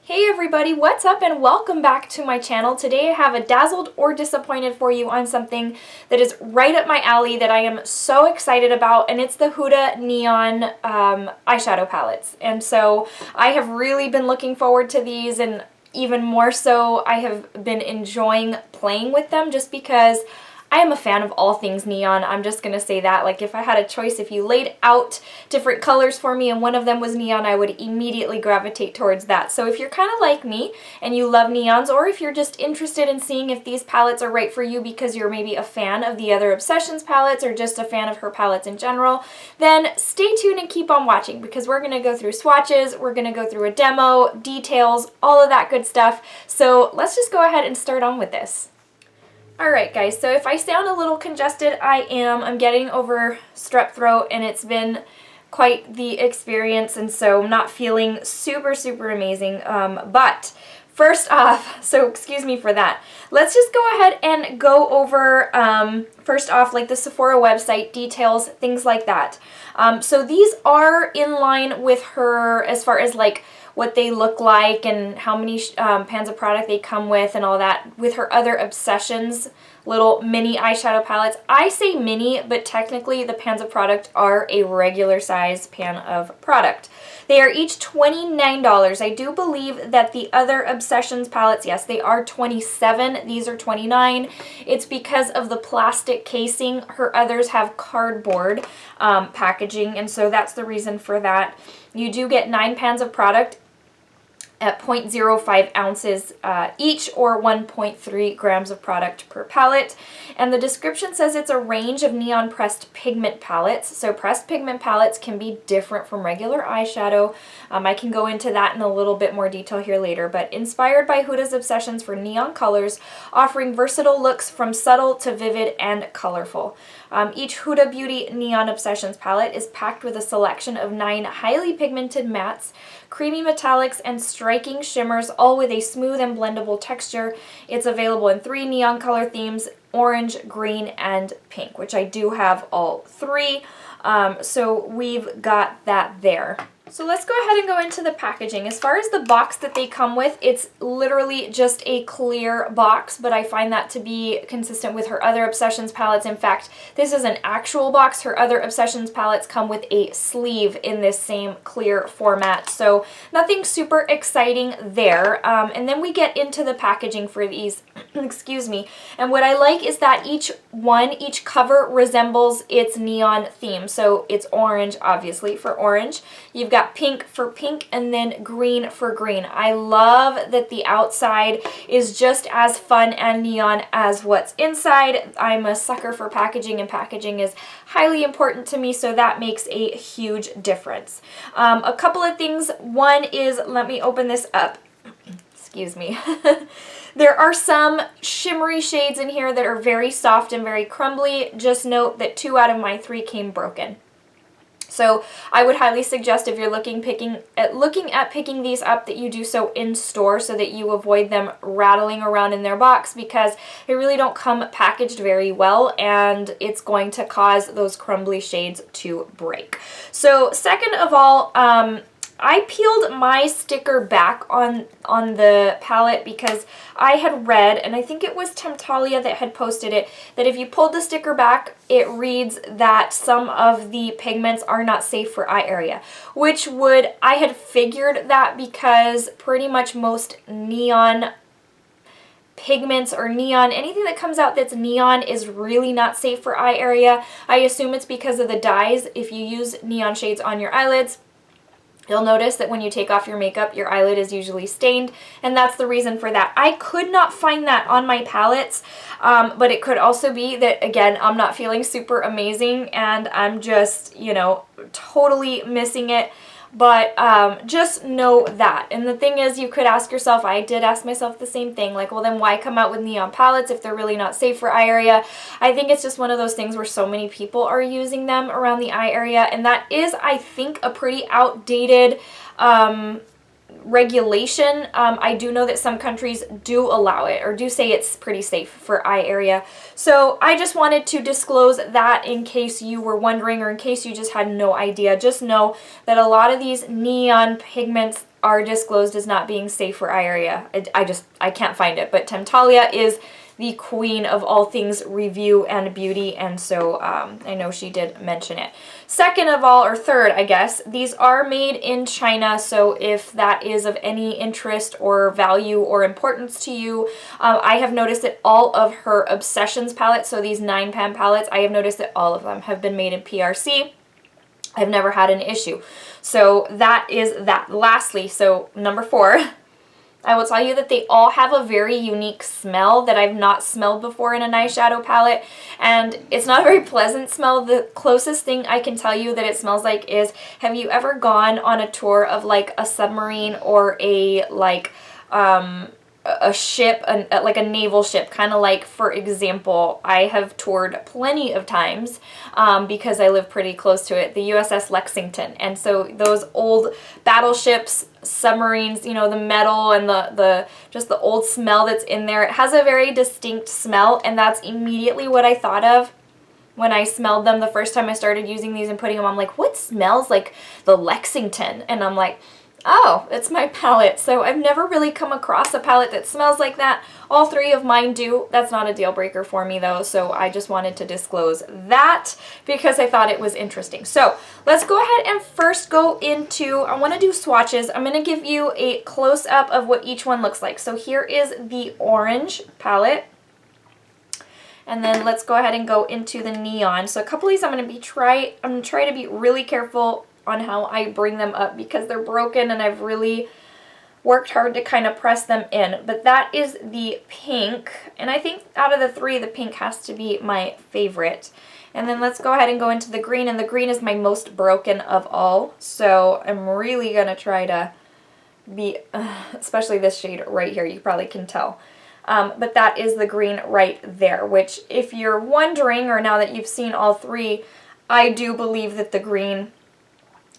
Hey everybody, what's up and welcome back to my channel. Today I have a dazzled or disappointed for you on something that is right up my alley that I am so excited about, and it's the Huda Neon eyeshadow palettes. And so I have really been looking forward to these, and even more so I have been enjoying playing with them just because I am a fan of all things neon. I'm just gonna say that. Like, if I had a choice, if you laid out different colors for me and one of them was neon, I would immediately gravitate towards that. So if you're kind of like me and you love neons, or if you're just interested in seeing if these palettes are right for you because you're maybe a fan of the other Obsessions palettes or just a fan of her palettes in general, then stay tuned and keep on watching because we're gonna go through swatches, we're gonna go through a demo, details, all of that good stuff. So let's just go ahead and start on with this. Alright guys, so if I sound a little congested, I am. I'm getting over strep throat and it's been quite the experience, and so I'm not feeling super amazing. But first off, so excuse me for that, let's just go ahead and go over first off like the Sephora website details, things like that. So these are in line with her as far as like what they look like and how many pans of product they come with and all that, with her other Obsessions little mini eyeshadow palettes. I say mini, but technically the pans of product are a regular size pan of product. They are each $29. I do believe that the other Obsessions palettes, yes, they are $27. These are $29. It's because of the plastic casing. Her others have cardboard packaging, and so that's the reason for that. You do get 9 pans of product at 0.05 ounces each, or 1.3 grams of product per palette. And the description says it's a range of neon pressed pigment palettes. So pressed pigment palettes can be different from regular eyeshadow. I can go into that in a little bit more detail here later, but inspired by Huda's Obsessions for neon colors, offering versatile looks from subtle to vivid and colorful. Each Huda Beauty Neon Obsessions palette is packed with a selection of 9 highly pigmented mattes, creamy metallics, and striking shimmers, all with a smooth and blendable texture. It's available in 3 neon color themes: orange, green, and pink, which I do have all 3. So we've got that there. So let's go ahead and go into the packaging. As far as the box that they come with, it's literally just a clear box, but I find that to be consistent with her other Obsessions palettes. In fact, this is an actual box. Her other Obsessions palettes come with a sleeve in this same clear format, so nothing super exciting there. And then we get into the packaging for these, excuse me, and what I like is that each cover resembles its neon theme. So it's orange, obviously, for orange. You've got pink for pink, and then green for green. I love that the outside is just as fun and neon as what's inside. I'm a sucker for packaging, and packaging is highly important to me, so that makes a huge difference. A couple of things. One is, let me open this up. Excuse me. There are some shimmery shades in here that are very soft and very crumbly. Just note that 2 out of my 3 came broken. So I would highly suggest, if you're looking at picking these up, that you do so in store so that you avoid them rattling around in their box, because they really don't come packaged very well and it's going to cause those crumbly shades to break. So second of all, I peeled my sticker back on the palette because I had read, and I think it was Temptalia that had posted it, that if you pulled the sticker back, it reads that some of the pigments are not safe for eye area, which I had figured that because pretty much most neon pigments or neon, anything that comes out that's neon, is really not safe for eye area. I assume it's because of the dyes. If you use neon shades on your eyelids, you'll notice that when you take off your makeup, your eyelid is usually stained, and that's the reason for that. I could not find that on my palettes, but it could also be that, again, I'm not feeling super amazing and I'm just, you know, totally missing it. But just know that. And the thing is, you could ask yourself, I did ask myself the same thing, like, well then why come out with neon palettes if they're really not safe for eye area? I think it's just one of those things where so many people are using them around the eye area, and that is, I think, a pretty outdated regulation. I do know that some countries do allow it, or do say it's pretty safe for eye area. So I just wanted to disclose that in case you were wondering, or in case you just had no idea. Just know that a lot of these neon pigments are disclosed as not being safe for eye area. I can't find it, but Temptalia is the queen of all things review and beauty, and so I know she did mention it. Second of all, or third, I guess, these are made in China, so if that is of any interest or value or importance to you, I have noticed that all of her Obsessions palettes, so these 9-pan palettes, I have noticed that all of them have been made in PRC. I've never had an issue. So that is that. Lastly, so number 4, I will tell you that they all have a very unique smell that I've not smelled before in an eyeshadow palette, and it's not a very pleasant smell. The closest thing I can tell you that it smells like is, have you ever gone on a tour of like a submarine or a like a ship, like a naval ship, kind of like, for example, I have toured plenty of times because I live pretty close to it, the USS Lexington, and so those old battleships, submarines, you know, the metal and the just the old smell that's in there, it has a very distinct smell, and that's immediately what I thought of when I smelled them the first time I started using these and putting them on. I'm like, what smells like the Lexington? And I'm like, oh, it's my palette. So I've never really come across a palette that smells like that. All 3 of mine do. That's not a deal breaker for me though, so I just wanted to disclose that because I thought it was interesting. So let's go ahead and first go into, I want to do swatches. I'm going to give you a close-up of what each one looks like. So here is the orange palette. And then let's go ahead and go into the neon. So a couple of these I'm going to try to be really careful on how I bring them up because they're broken and I've really worked hard to kind of press them in. But that is the pink, and I think out of the 3, the pink has to be my favorite. And then let's go ahead and go into the green, and the green is my most broken of all. So I'm really going to try to be, especially this shade right here, you probably can tell. But that is the green right there, which if you're wondering, or now that you've seen all 3, I do believe that the green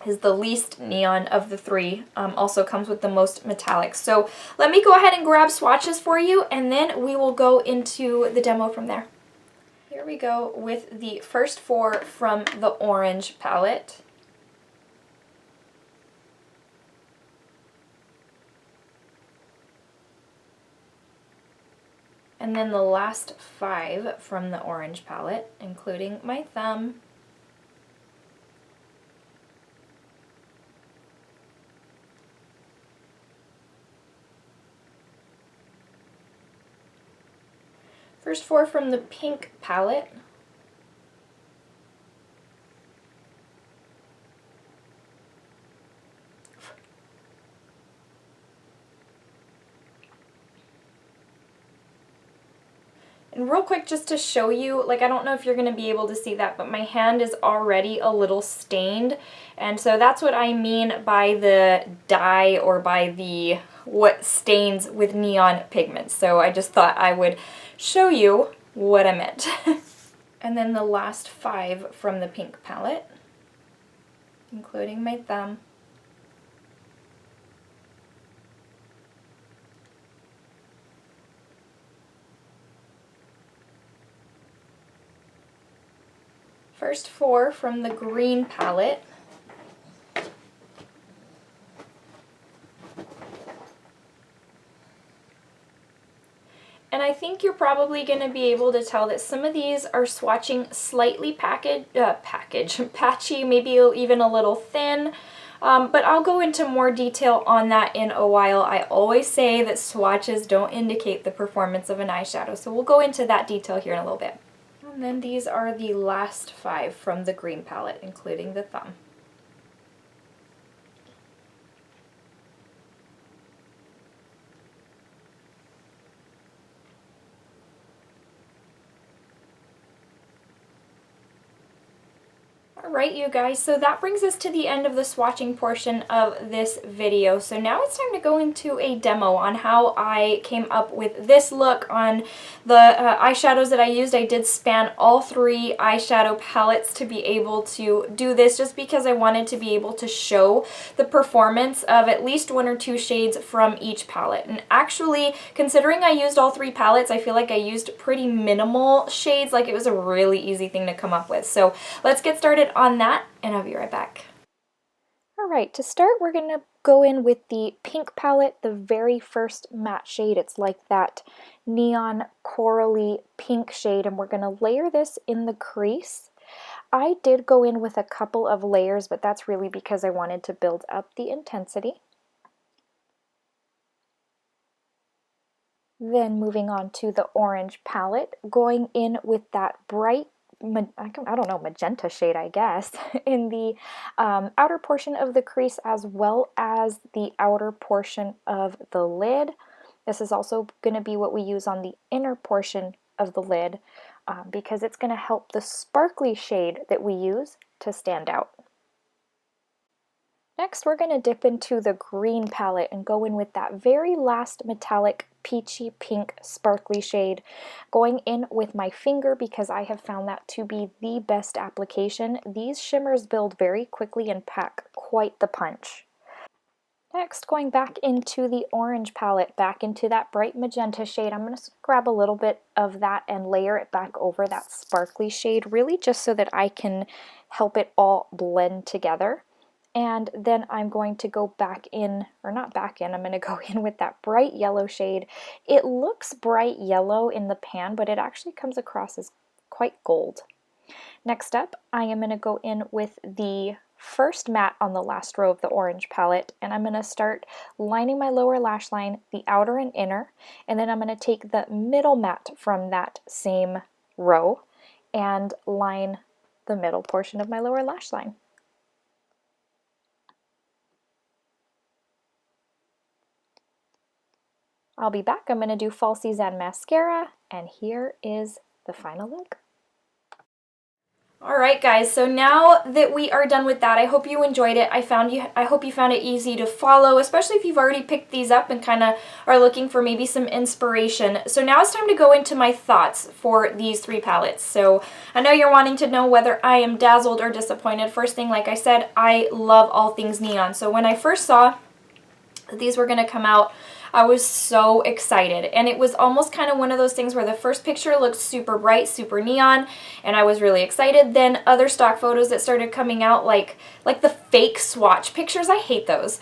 is the least neon of the 3, also comes with the most metallics. So let me go ahead and grab swatches for you, and then we will go into the demo from there. Here we go with the first 4 from the orange palette. And then the last 5 from the orange palette, including my thumb. First 4 from the pink palette. And real quick, just to show you, like, I don't know if you're going to be able to see that, but my hand is already a little stained. And so that's what I mean by the dye, or by the what stains with neon pigments. So I just thought I would show you what I meant. And then the last 5 from the pink palette, including my thumb. First 4 from the green palette. And I think you're probably going to be able to tell that some of these are swatching slightly patchy, maybe even a little thin. But I'll go into more detail on that in a while. I always say that swatches don't indicate the performance of an eyeshadow, so we'll go into that detail here in a little bit. And then these are the last 5 from the green palette, including the thumb. Alright, you guys, so that brings us to the end of the swatching portion of this video. So now it's time to go into a demo on how I came up with this look on the eyeshadows that I used. I did span all 3 eyeshadow palettes to be able to do this, just because I wanted to be able to show the performance of at least 1 or 2 shades from each palette. And actually, considering I used all 3 palettes, I feel like I used pretty minimal shades. Like, it was a really easy thing to come up with. So let's get started on that, and I'll be right back. Alright, to start we're going to go in with the pink palette, the very first matte shade. It's like that neon corally pink shade, and we're going to layer this in the crease. I did go in with a couple of layers, but that's really because I wanted to build up the intensity. Then moving on to the orange palette, going in with that bright, I don't know, magenta shade, I guess, in the outer portion of the crease as well as the outer portion of the lid. This is also going to be what we use on the inner portion of the lid because it's going to help the sparkly shade that we use to stand out. Next, we're going to dip into the green palette and go in with that very last metallic peachy pink sparkly shade, going in with my finger because I have found that to be the best application. These shimmers build very quickly and pack quite the punch. Next, going back into the orange palette, back into that bright magenta shade, I'm going to grab a little bit of that and layer it back over that sparkly shade, really just so that I can help it all blend together. And then I'm going to go back in, or not back in, I'm going to go in with that bright yellow shade. It looks bright yellow in the pan, but it actually comes across as quite gold. Next up, I am going to go in with the first matte on the last row of the orange palette, and I'm going to start lining my lower lash line, the outer and inner, and then I'm going to take the middle matte from that same row and line the middle portion of my lower lash line. I'll be back. I'm going to do Falsies and mascara, and here is the final look. Alright guys, so now that we are done with that, I hope you enjoyed it. I hope you found it easy to follow, especially if you've already picked these up and kind of are looking for maybe some inspiration. So now it's time to go into my thoughts for these three palettes. So I know you're wanting to know whether I am dazzled or disappointed. First thing, like I said, I love all things neon. So when I first saw that these were going to come out, I was so excited, and it was almost kind of one of those things where the first picture looked super bright, super neon, and I was really excited. Then other stock photos that started coming out, like the fake swatch pictures, I hate those.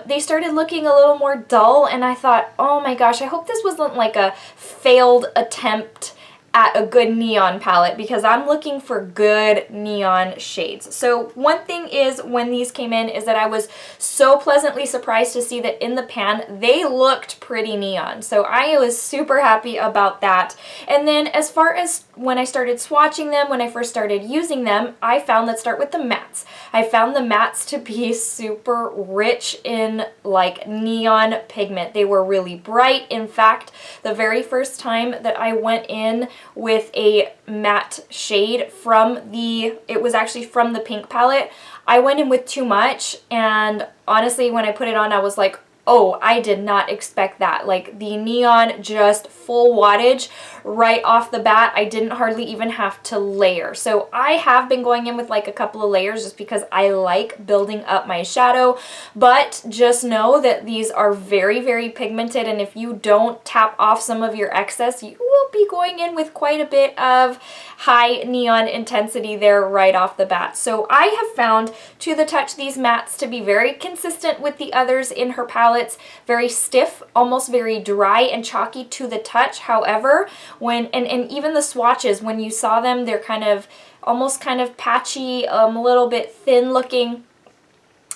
They started looking a little more dull, and I thought, oh my gosh, I hope this wasn't like a failed attempt at a good neon palette, because I'm looking for good neon shades. So one thing is, when these came in, is that I was so pleasantly surprised to see that in the pan they looked pretty neon. So I was super happy about that. And then as far as when I started swatching them, when I first started using them, I found, let's start with the mattes. I found the mattes to be super rich in like neon pigment. They were really bright. In fact, the very first time that I went in with a matte shade from it was actually from the pink palette, I went in with too much, and honestly when I put it on I was like, oh, I did not expect that. Like the neon, just full wattage right off the bat. I didn't hardly even have to layer. So I have been going in with like a couple of layers just because I like building up my shadow. But just know that these are very, very pigmented, and if you don't tap off some of your excess, you will be going in with quite a bit of high neon intensity there right off the bat. So I have found to the touch these mattes to be very consistent with the others in her palette. Very stiff, almost very dry and chalky to the touch. However, and even the swatches, when you saw them, they're kind of almost kind of patchy, a little bit thin looking.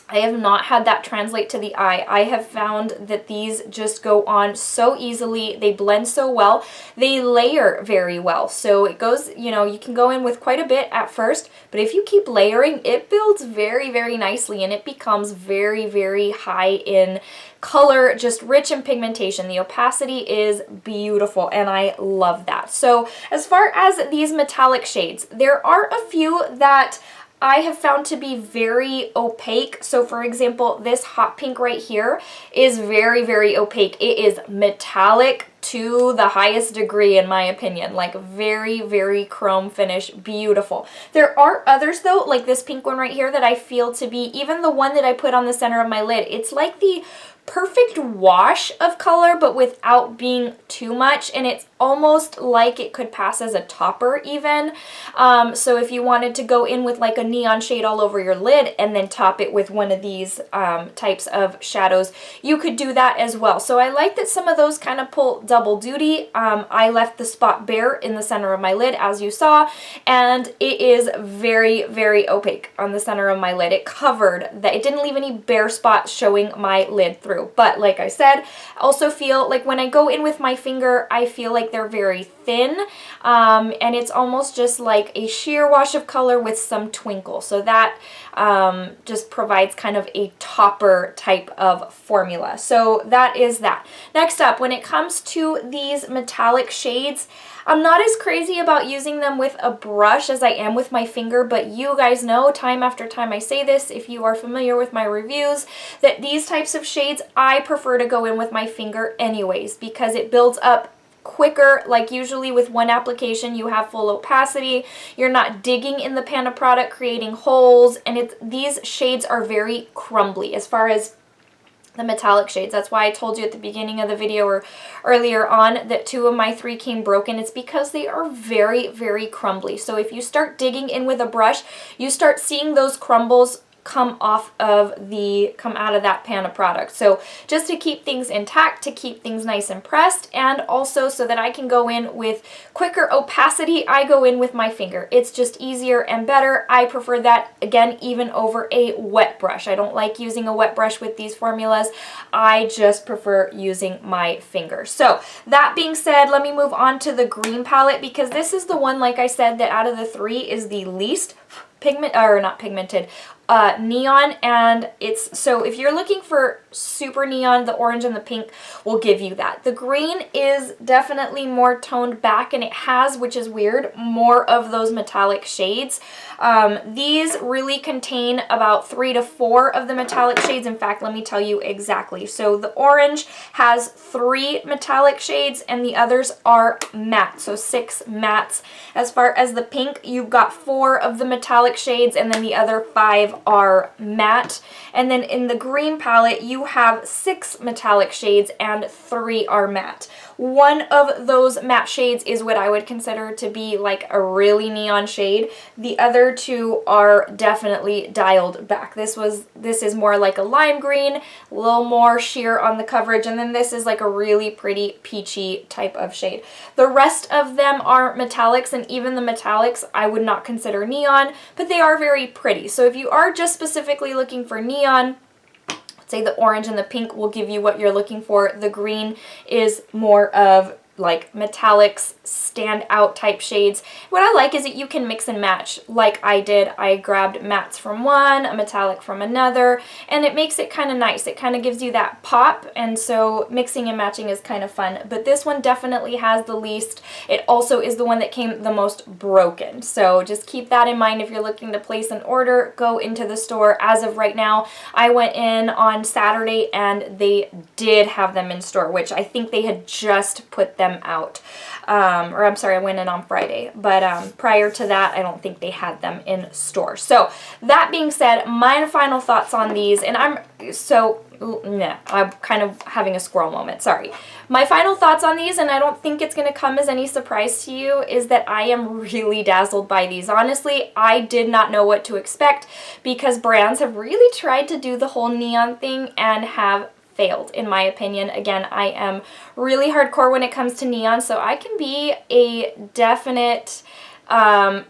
I have not had that translate to the eye. I have found that these just go on so easily. They blend so well. They layer very well. So it goes, you know, you can go in with quite a bit at first, but if you keep layering, it builds very, very nicely, and it becomes very, very high in color, just rich in pigmentation. The opacity is beautiful, and I love that. So as far as these metallic shades, there are a few that I have found to be very opaque. So for example, this hot pink right here is very, very opaque. It is metallic to the highest degree in my opinion, like very, very chrome finish, beautiful. There are others though, like this pink one right here, that I feel to be, even the one that I put on the center of my lid, it's like the perfect wash of color but without being too much, and it's almost like it could pass as a topper even. So if you wanted to go in with like a neon shade all over your lid and then top it with one of these types of shadows, you could do that as well. So I like that some of those kind of pull double duty. I left the spot bare in the center of my lid, as you saw, and it is very, very opaque on the center of my lid. It covered that. It didn't leave any bare spots showing my lid through. But like I said, I also feel like when I go in with my finger, I feel like they're very thin, and it's almost just like a sheer wash of color with some twinkle. So that just provides kind of a topper type of formula. So that is that. Next up, when it comes to these metallic shades, I'm not as crazy about using them with a brush as I am with my finger, but you guys know time after time I say this, if you are familiar with my reviews, that these types of shades I prefer to go in with my finger anyways, because it builds up quicker. Like usually with one application you have full opacity, you're not digging in the pan of product creating holes, and these shades are very crumbly as far as the metallic shades. That's why I told you at the beginning of the video or earlier on that 2 of my 3 came broken. It's because they are very, very crumbly. So if you start digging in with a brush, you start seeing those crumbles come out of that pan of product. So just to keep things intact, to keep things nice and pressed, and also so that I can go in with quicker opacity, I go in with my finger. It's just easier and better. I prefer that, again, even over a wet brush. I don't like using a wet brush with these formulas. I just prefer using my finger. So that being said, let me move on to the green palette, because this is the one, like I said, that out of the 3 is the least neon, and so if you're looking for super neon, the orange and the pink will give you that. The green is definitely more toned back, and it has, which is weird, more of those metallic shades. These really contain about 3 to 4 of the metallic shades. In fact, let me tell you exactly. So the orange has 3 metallic shades and the others are matte, so 6 mattes. As far as the pink, you've got 4 of the metallic shades and then the other 5 are matte. And then in the green palette, you have 6 metallic shades and 3 are matte. One of those matte shades is what I would consider to be like a really neon shade. The other 2 are definitely dialed back. This is more like a lime green, a little more sheer on the coverage, and then this is like a really pretty peachy type of shade. The rest of them are metallics, and even the metallics I would not consider neon, but they are very pretty. So if you are just specifically looking for neon, say the orange and the pink will give you what you're looking for. The green is more of like metallics, stand out type shades. What I like is that you can mix and match like I did. I grabbed mattes from one, a metallic from another, and it makes it kind of nice. It kind of gives you that pop, and so mixing and matching is kind of fun. But this one definitely has the least. It also is the one that came the most broken. So just keep that in mind if you're looking to place an order. Go into the store. As of right now, I went in on Saturday and they did have them in store, which I think they had just put them out. Or I'm sorry, I went in on Friday, but prior to that, I don't think they had them in store. So that being said, my final thoughts on these, and I'm kind of having a squirrel moment, sorry. My final thoughts on these, and I don't think it's going to come as any surprise to you, is that I am really dazzled by these. Honestly, I did not know what to expect because brands have really tried to do the whole neon thing and have failed, in my opinion. Again, I am really hardcore when it comes to neon, so I can be a definite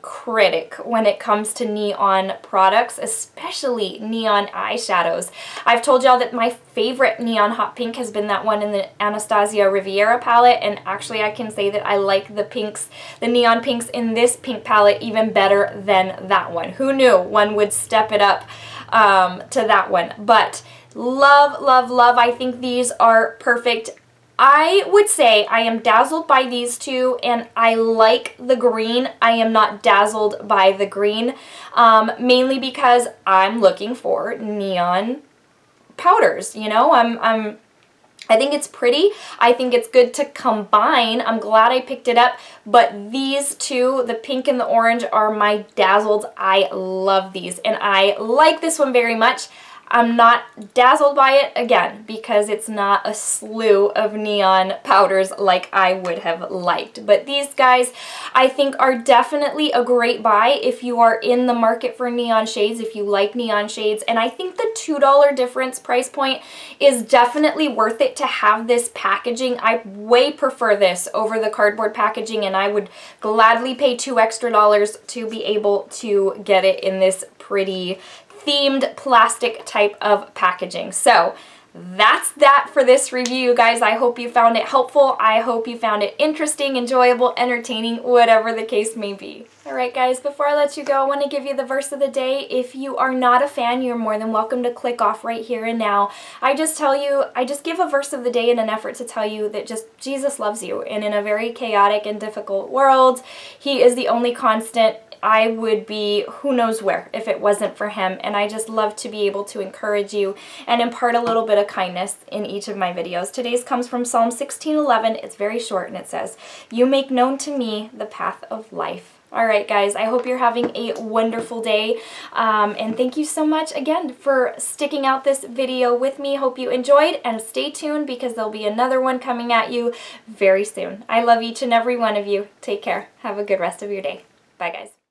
critic when it comes to neon products, especially neon eyeshadows. I've told y'all that my favorite neon hot pink has been that one in the Anastasia Riviera palette, and actually I can say that I like the pinks, the neon pinks in this pink palette even better than that one. Who knew one would step it up to that one? But love, love, love. I think these are perfect. I would say I am dazzled by these 2, and I like the green. I am not dazzled by the green, mainly because I'm looking for neon powders. You know, I think it's pretty. I think it's good to combine. I'm glad I picked it up, but these 2, the pink and the orange, are my dazzled. I love these, and I like this one very much. I'm not dazzled by it, again, because it's not a slew of neon powders like I would have liked. But these guys, I think, are definitely a great buy if you are in the market for neon shades, if you like neon shades. And I think the $2 difference price point is definitely worth it to have this packaging. I way prefer this over the cardboard packaging, and I would gladly pay $2 extra to be able to get it in this pretty themed plastic type of packaging. So that's that for this review, guys. I hope you found it helpful. I hope you found it interesting, enjoyable, entertaining, whatever the case may be. Alright guys, before I let you go, I want to give you the verse of the day. If you are not a fan, you're more than welcome to click off right here and now. I just give a verse of the day in an effort to tell you that just Jesus loves you, and in a very chaotic and difficult world, He is the only constant. I would be who knows where if it wasn't for Him, and I just love to be able to encourage you and impart a little bit of kindness in each of my videos. Today's comes from Psalm 16:11. It's very short, and it says, "You make known to me the path of life." Alright guys, I hope you're having a wonderful day, and thank you so much again for sticking out this video with me. Hope you enjoyed, and stay tuned because there'll be another one coming at you very soon. I love each and every one of you. Take care. Have a good rest of your day. Bye guys.